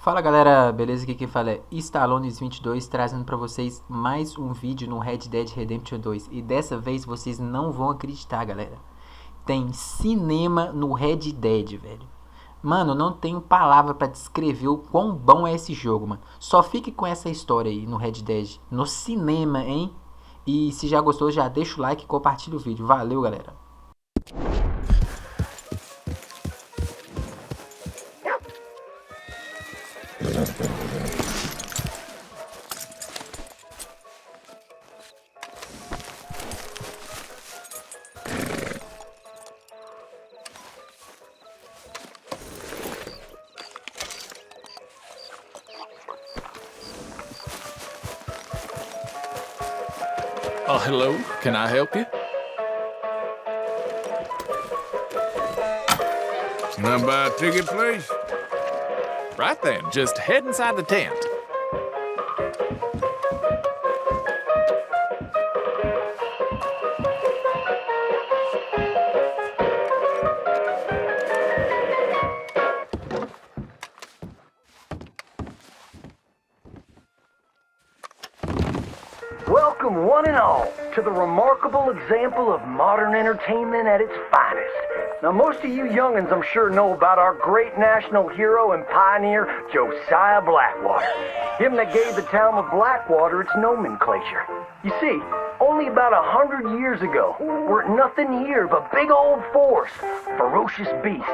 Fala galera, beleza? Aqui quem fala é estalones22, trazendo pra vocês mais um vídeo no Red Dead Redemption 2. E dessa vez vocês não vão acreditar, galera. Tem cinema no Red Dead, velho. Mano, não tenho palavra pra descrever o quão bom é esse jogo, mano. Só fique com essa história aí no Red Dead, no cinema, hein? E se já gostou, já deixa o like e compartilha o vídeo. Valeu, galera. Oh, hello. Can I help you? Not buy a ticket, please? Right then. Just head inside the tent. Welcome, one and all, to the remarkable example of modern entertainment at its finest. Now, most of you young'uns, I'm sure, know about our great national hero and pioneer, Josiah Blackwater. Him that gave the town of Blackwater its nomenclature. You see, only about 100 years ago, weren't nothing here but big old forests, ferocious beasts,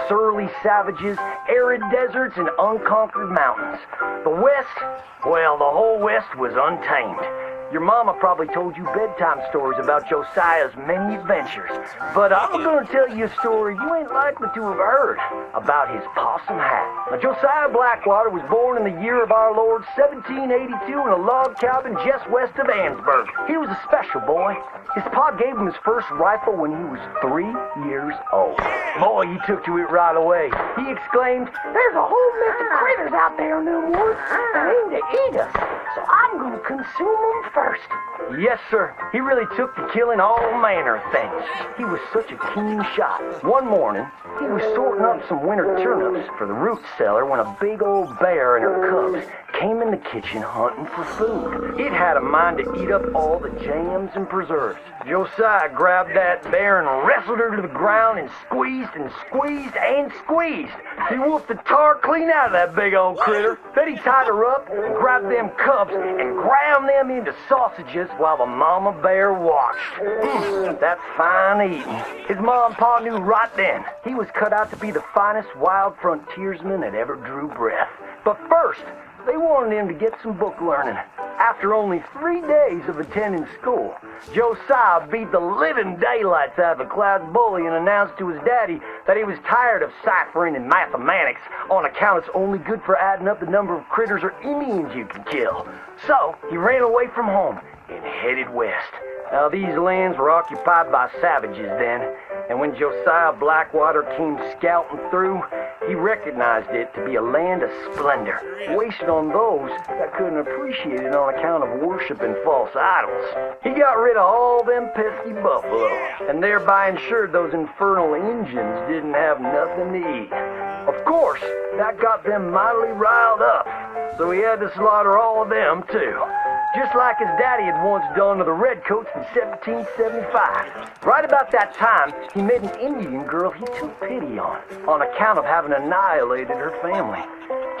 surly savages, arid deserts, and unconquered mountains. The West, well, the whole West was untamed. Your mama probably told you bedtime stories about Josiah's many adventures, but I'm gonna tell you a story you ain't likely to have heard about his possum hat. Now, Josiah Blackwater was born in the year of our Lord 1782 in a log cabin just west of Ansburg. He was a special boy. His pa gave him his first rifle when he was 3 years old. Boy, he took to it right away. He exclaimed, "There's a whole mess of critters out there in them woods that aim to eat us, so I'm gonna consume them first." Yes, sir. He really took to killing all manner of things. He was such a keen shot. One morning, he was sorting up some winter turnips for the root cellar when a big old bear and her cubs came in the kitchen hunting for food. It had a mind to eat up all the jams and preserves. Josiah grabbed that bear and wrestled her to the ground and squeezed and squeezed and squeezed. He wolfed the tar clean out of that big old critter. Then he tied her up and grabbed them cubs and ground them into sausages while the mama bear watched. That's fine eating. His mom and pa knew right then he was cut out to be the finest wild frontiersman that ever drew breath. But first, they wanted him to get some book learning. After only 3 days of attending school, Josiah beat the living daylights out of the Cloud's bully and announced to his daddy that he was tired of ciphering and mathematics on account it's only good for adding up the number of critters or Indians you can kill. So he ran away from home and headed west. Now, these lands were occupied by savages then, and when Josiah Blackwater came scouting through, he recognized it to be a land of splendor, wasted on those that couldn't appreciate it on account of worshiping false idols. He got rid of all them pesky buffalo, and thereby ensured those infernal Injuns didn't have nothing to eat. Of course, that got them mightily riled up, so he had to slaughter all of them too. Just like his daddy had once done to the Redcoats in 1775. Right about that time, he met an Indian girl he took pity on account of having annihilated her family.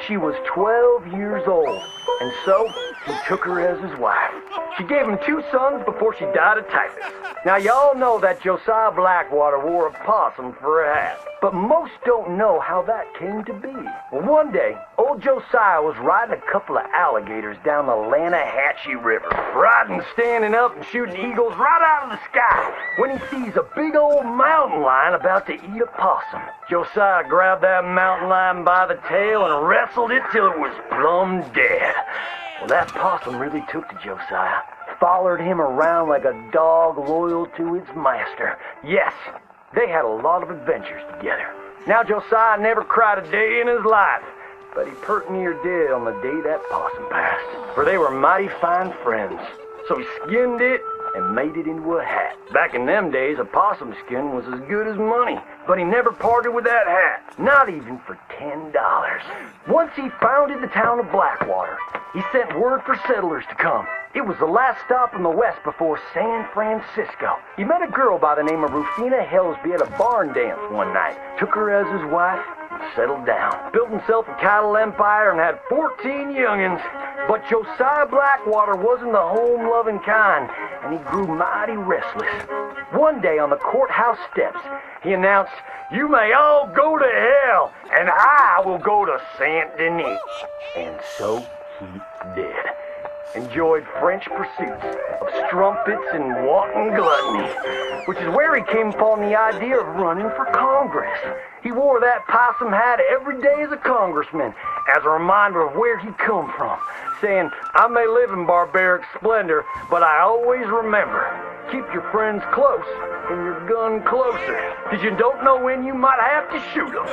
She was 12 years old, and so he took her as his wife. She gave him 2 sons before she died of typhus. Now, y'all know that Josiah Blackwater wore a possum for a hat, but most don't know how that came to be. Well, one day, old Josiah was riding a couple of alligators down the Lanahatchee River, riding, standing up, and shooting eagles right out of the sky, when he sees a big old mountain lion about to eat a possum. Josiah grabbed that mountain lion by the tail and wrestled it till it was plumb dead. Well, that possum really took to Josiah, followed him around like a dog loyal to its master. Yes, they had a lot of adventures together. Now, Josiah never cried a day in his life, but he pert near dead on the day that possum passed, for they were mighty fine friends. So he skinned it and made it into a hat. Back in them days, a possum skin was as good as money. but he never parted with that hat, not even for $10. Once he founded the town of Blackwater, he sent word for settlers to come. It was the last stop in the west before San Francisco. He met a girl by the name of Rufina Helsby at a barn dance one night, took her as his wife, and settled down. Built himself a cattle empire and had 14 youngins. But Josiah Blackwater wasn't the home-loving kind, and he grew mighty restless. One day on the courthouse steps, he announced, "You may all go to hell, and I will go to Saint Denis." And so he did. Enjoyed French pursuits of strumpets and wanton gluttony, which is where he came upon the idea of running for Congress. He wore that possum hat every day as a congressman, as a reminder of where he come from, saying, "I may live in barbaric splendor, but I always remember, keep your friends close and your gun closer, because you don't know when you might have to shoot them."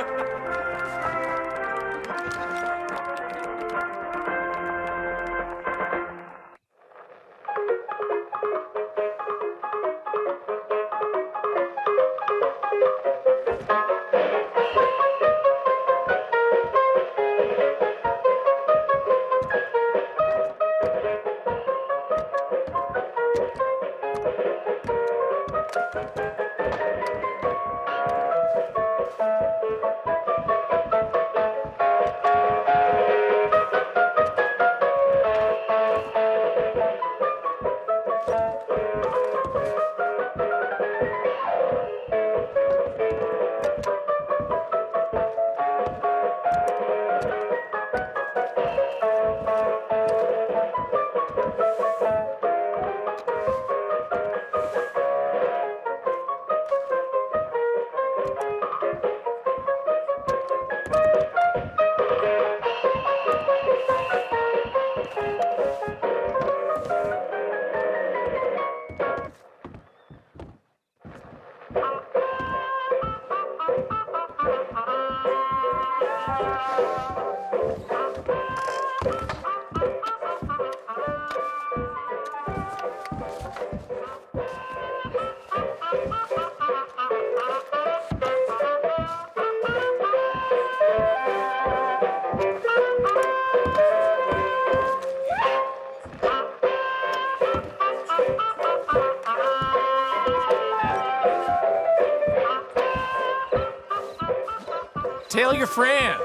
Tell your friends.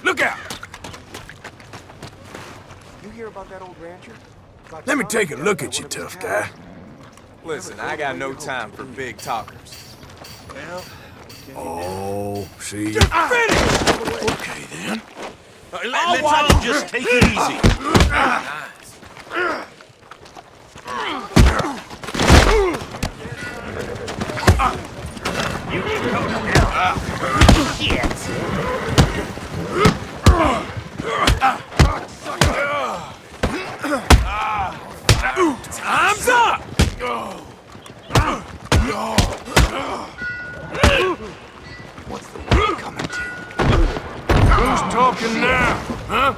Look out! You hear about that old rancher? Let me take a look at you, tough guy. Listen, I got no time for big talkers. Well, Oh, see? finish! Okay, then. Let's all just take it easy. You can go to hell. Shit. Time's up! What's the world coming to? Who's talking now, huh?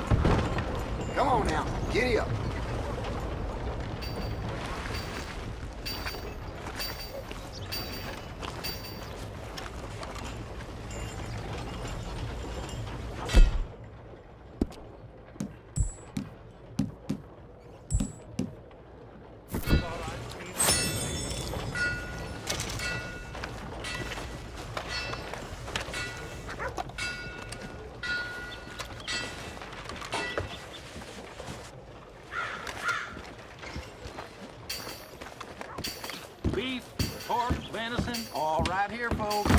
Come on now, giddy up. Right here, folks.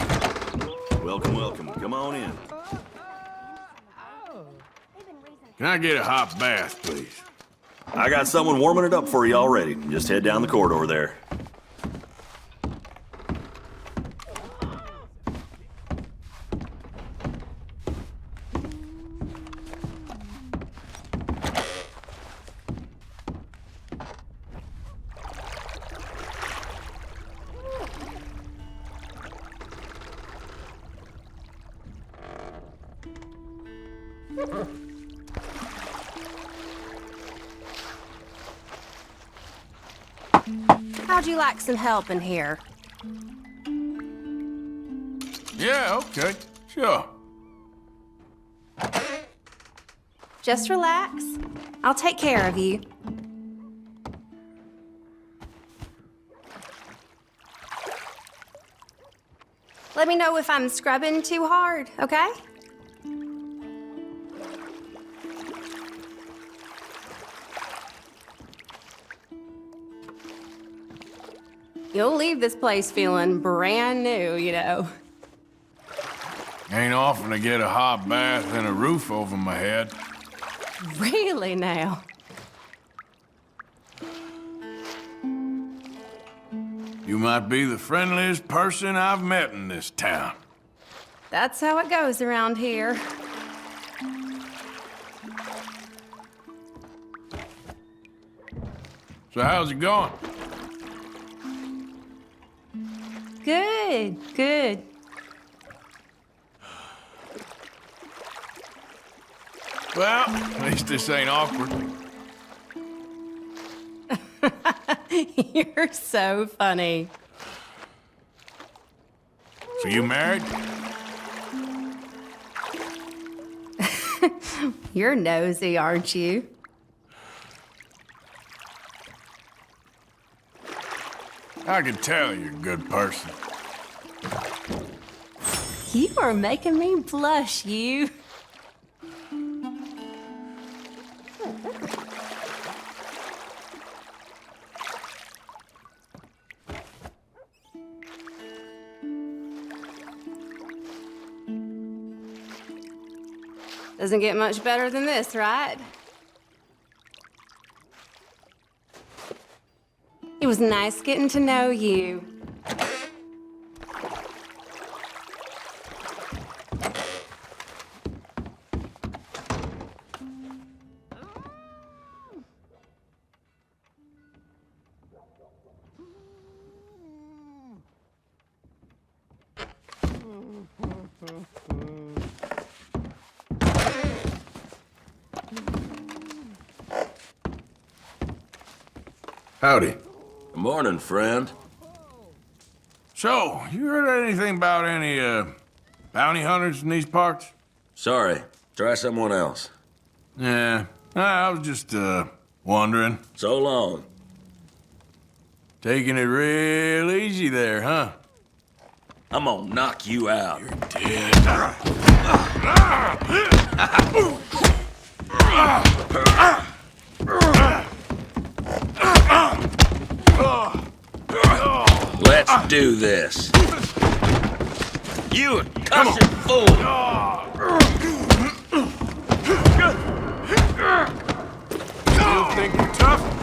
Welcome, welcome. Come on in. Can I get a hot bath, please? I got someone warming it up for you already. Just head down the corridor there. How'd you like some help in here? Yeah, okay. Sure. Just relax. I'll take care of you. Let me know if I'm scrubbing too hard, okay? You'll leave this place feeling brand new, you know. Ain't often to get a hot bath and a roof over my head. Really now? You might be the friendliest person I've met in this town. That's how it goes around here. So how's it going? Good, good. Well, at least this ain't awkward. You're so funny. So you married? You're nosy, aren't you? I can tell you're a good person. You are making me blush, you. Doesn't get much better than this, right? It was nice getting to know you. Howdy. Good morning, friend. So, you heard anything about any, bounty hunters in these parts? Sorry. Try someone else. Yeah, I was just, wondering. So long. Taking it real easy there, huh? I'm gonna knock you out. Dead. Let's do this. You accursed fool! Still think you're tough?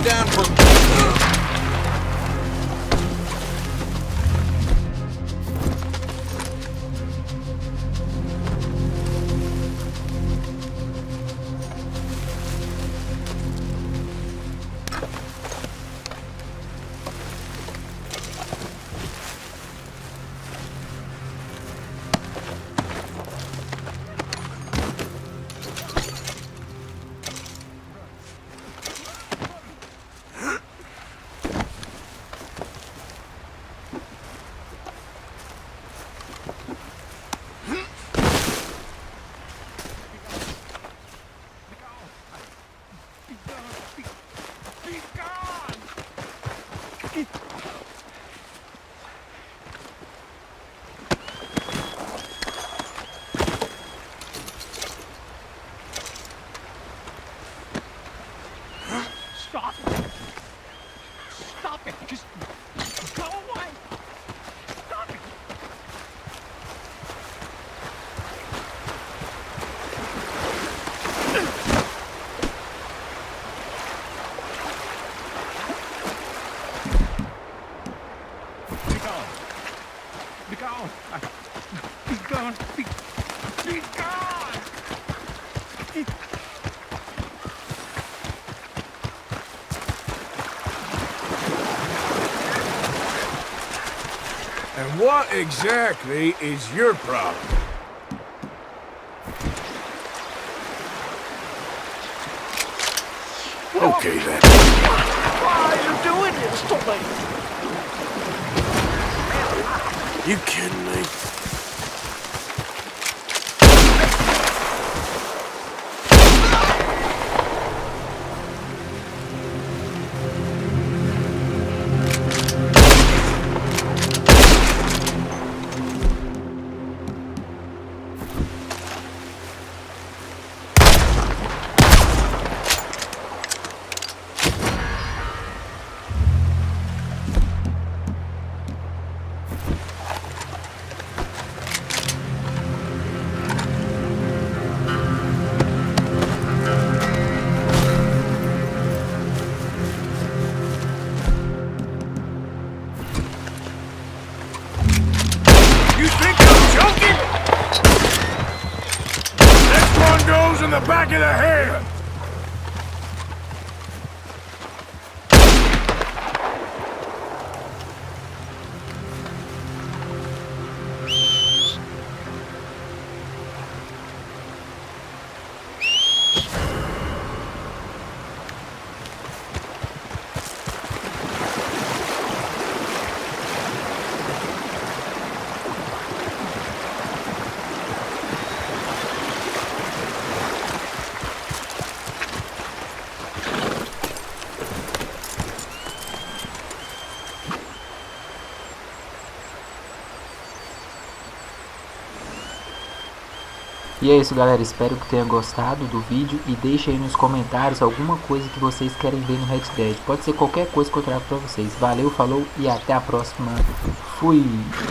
down for... Stop! Stop it! Just go away! Stop it! Be gone! Be gone! Be gone! Be gone! And what exactly is your problem? Okay, then. Why are you doing this to me? You kidding me? In the back of the head! E é isso, galera, espero que tenham gostado do vídeo e deixem aí nos comentários alguma coisa que vocês querem ver no Red Dead. Pode ser qualquer coisa que eu trago pra vocês. Valeu, falou e até a próxima. Fui!